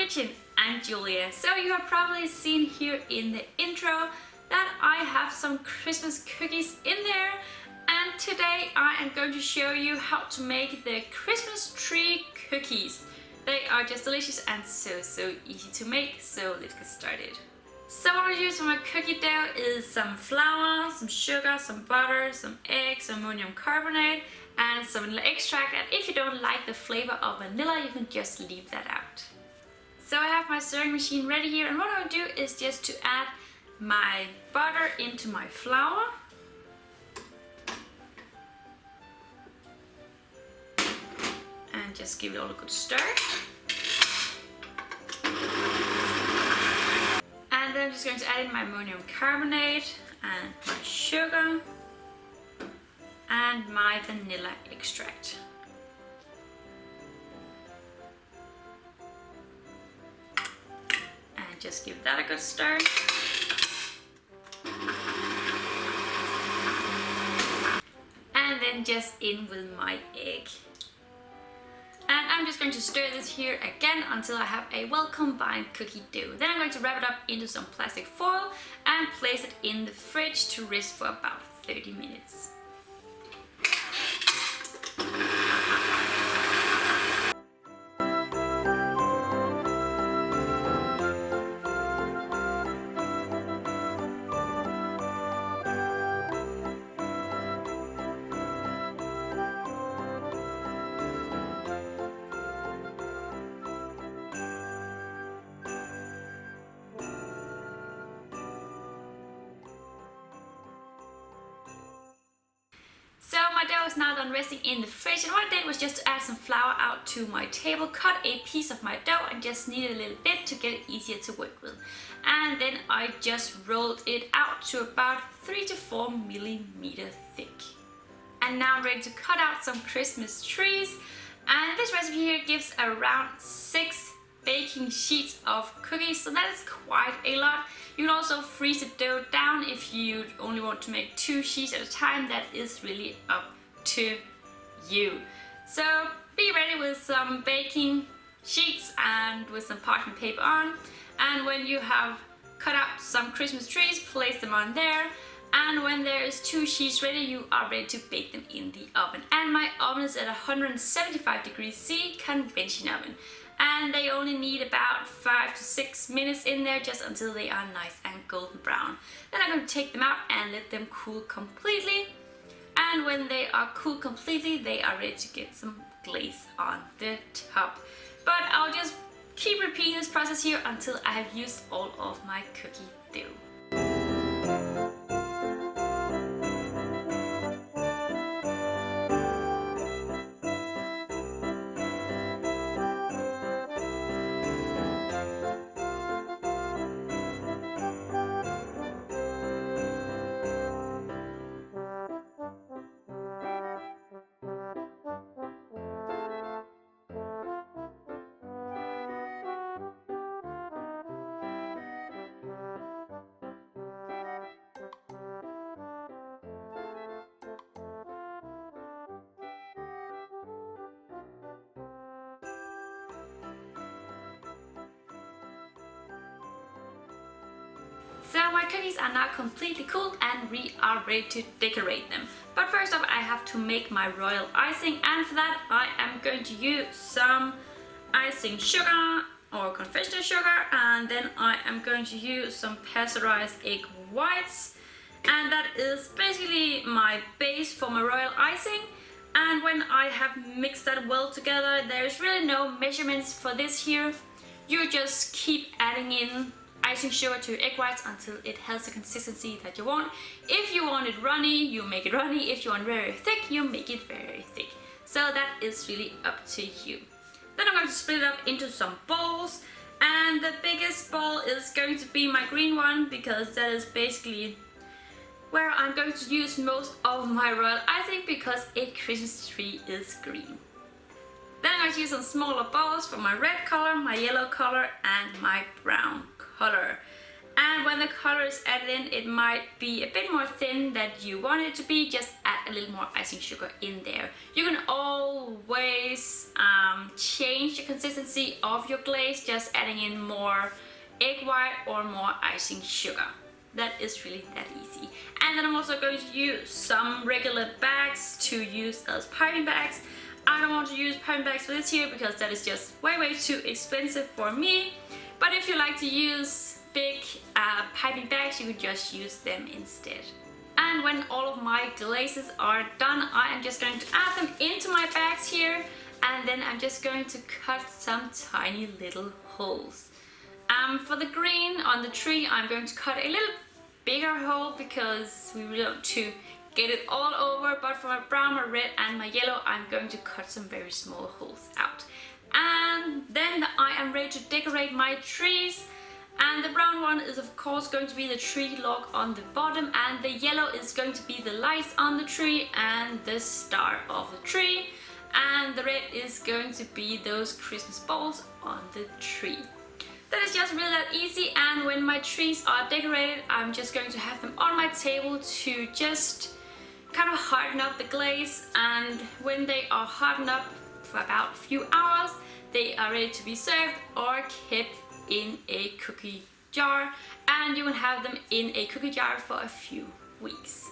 kitchen. I'm Julia. So you have probably seen here in the intro that I have some Christmas cookies in there, and today I am going to show you how to make the Christmas tree cookies. They are just delicious and so easy to make, so let's get started. So what I use for my cookie dough is some flour, some sugar, some butter, some eggs, some ammonium carbonate, and some vanilla extract. And if you don't like the flavor of vanilla, you can just leave that out. So I have my stirring machine ready here, and what I will do is just to add my butter into my flour. And just give it all a good stir. And then I'm just going to add in my ammonium carbonate and my sugar and my vanilla extract. And just give that a good stir. And then just in with my egg. And I'm just going to stir this here again until I have a well combined cookie dough. Then I'm going to wrap it up into some plastic foil and place it in the fridge to rest for about 30 minutes. So my dough is now done resting in the fridge, and what I did was just to add some flour out to my table, cut a piece of my dough and just knead it a little bit to get it easier to work with. And then I just rolled it out to about 3 to 4 millimeters thick. And now I'm ready to cut out some Christmas trees. And this recipe here gives around 6 baking sheets of cookies, so that is quite a lot. You can also freeze the dough down if you only want to make 2 sheets at a time. That is really up to you. So be ready with some baking sheets and with some parchment paper on. And when you have cut out some Christmas trees, place them on there. And when there is 2 sheets ready, you are ready to bake them in the oven. And my oven is at 175 degrees C convection oven. And they only need about 5 to 6 minutes in there, just until they are nice and golden brown. Then I'm going to take them out and let them cool completely. And when they are cooled completely, they are ready to get some glaze on the top. But I'll just keep repeating this process here until I have used all of my cookie dough. So my cookies are now completely cooled and we are ready to decorate them. But first up, I have to make my royal icing, and for that I am going to use some icing sugar or confectioner sugar, and then I am going to use some pasteurized egg whites, and that is basically my base for my royal icing. And when I have mixed that well together, there's really no measurements for this here. You just keep adding in icing sugar to your egg whites until it has the consistency that you want. If you want it runny, you make it runny. If you want very thick, you make it very thick. So that is really up to you. Then I'm going to split it up into some bowls, and the biggest bowl is going to be my green one, because that is basically where I'm going to use most of my royal icing, because a Christmas tree is green. Then I'm going to use some smaller bowls for my red color, my yellow color, and my brown color. And when the color is added in, it might be a bit more thin than you want it to be. Just add a little more icing sugar in there. You can always change the consistency of your glaze, just adding in more egg white or more icing sugar. That is really that easy. And then I'm also going to use some regular bags to use as piping bags. I don't want to use piping bags for this here because that is just way too expensive for me. But if you like to use big piping bags, you could just use them instead. And when all of my glazes are done, I am just going to add them into my bags here, and then I'm just going to cut some tiny little holes. For the green on the tree, I'm going to cut a little bigger hole because we really want to get it all over, but for my brown, my red and my yellow, I'm going to cut some very small holes out. And then I am ready to decorate my trees. And the brown one is of course going to be the tree log on the bottom, and the yellow is going to be the lights on the tree and the star of the tree, and the red is going to be those Christmas balls on the tree. That is just really that easy, and when my trees are decorated, I'm just going to have them on my table to just kind of harden up the glaze, and when they are hardened up for about a few hours, they are ready to be served or kept in a cookie jar, and you can have them in a cookie jar for a few weeks.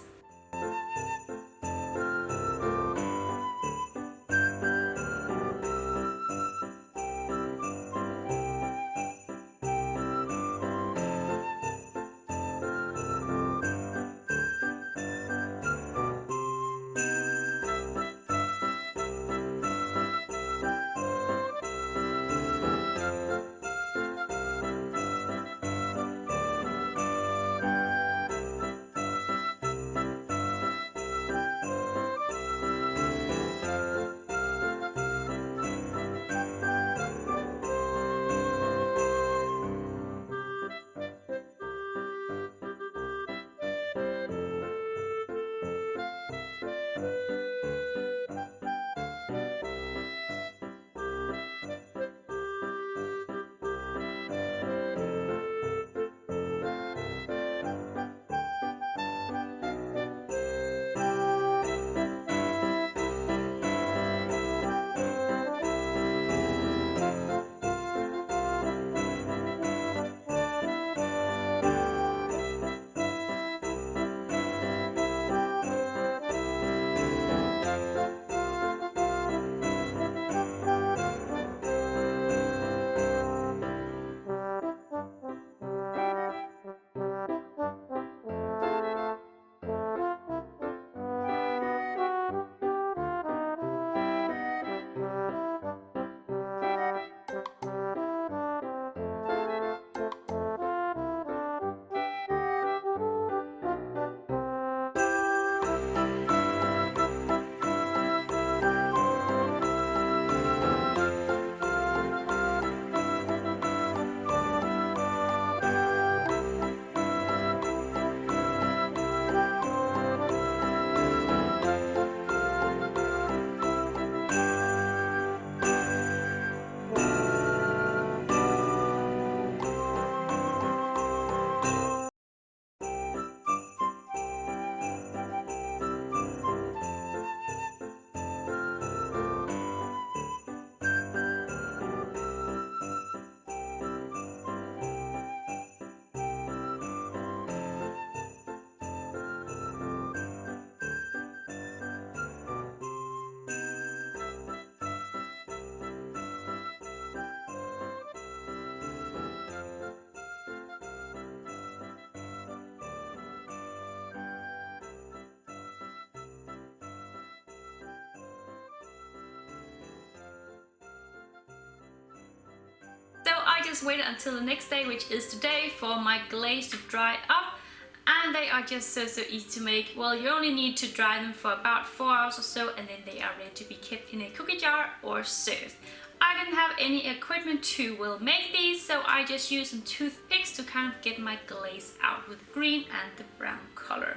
I just waited until the next day, which is today, for my glaze to dry up, and they are just so easy to make. Well, you only need to dry them for about 4 hours or so, and then they are ready to be kept in a cookie jar or served. I didn't have any equipment to make these, so I just used some toothpicks to kind of get my glaze out with the green and the brown color.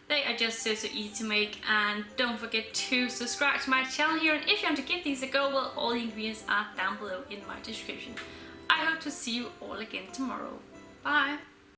They are just so easy to make, and don't forget to subscribe to my channel here, and if you want to give these a go, well, all the ingredients are down below in my description. I hope to see you all again tomorrow. Bye!